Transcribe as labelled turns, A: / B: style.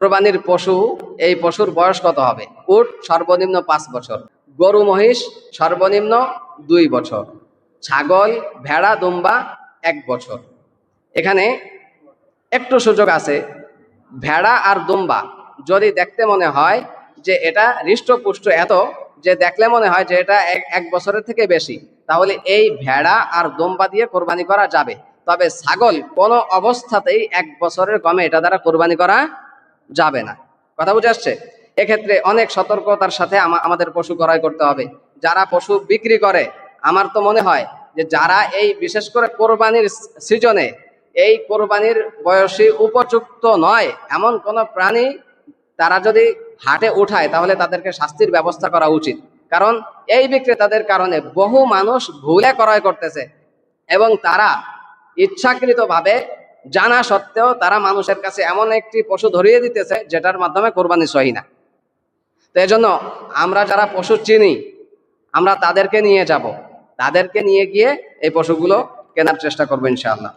A: কোরবানির পশু, এই পশুর বয়স কত হবে? উট সর্বনিম্ন 5 বছর, গরু মহিষ সর্বনিম্ন 2 বছর, ছাগল ভেড়া দুম্বা 1 বছর। এখানে একটু সুযোগ আছে। ভেড়া আর দুম্বা যদি দেখতে মনে হয় যে এটা হৃষ্টপুষ্ট এত যে দেখলে মনে হয় যে এটা 1 বছরের থেকে বেশি, তাহলে এই ভেড়া আর দুম্বা দিয়ে কোরবানি করা যাবে। তবে ছাগল কোনো অবস্থাতেই 1 বছরের কমে এটা দ্বারা কোরবানি করা যাবে না। কথা বুঝে আসছে? এক্ষেত্রে অনেক সতর্কতার সাথে আমাদের পশু ক্রয় করতে হবে। যারা পশু বিক্রি করে, আমার তো মনে হয় যে যারা এই বিশেষ করে কোরবানির সিজনে এই কোরবানির বয়সী উপযুক্ত নয় এমন কোন প্রাণী তারা যদি হাটে উঠায়, তাহলে তাদেরকে শাস্তির ব্যবস্থা করা উচিত। কারণ এই বিক্রেতাদের কারণে বহু মানুষ ভুলে ক্রয় করতেছে এবং তারা ইচ্ছাকৃতভাবে জানা সত্ত্বেও তারা মানুষের কাছে এমন একটি পশু ধরিয়ে দিতেছে যেটার মাধ্যমে কোরবানি সহি না। তো এই জন্য আমরা যারা পশু চিনি, আমরা তাদেরকে নিয়ে যাব, তাদেরকে নিয়ে গিয়ে এই পশুগুলো কেনার চেষ্টা করবো ইনশাআল্লাহ।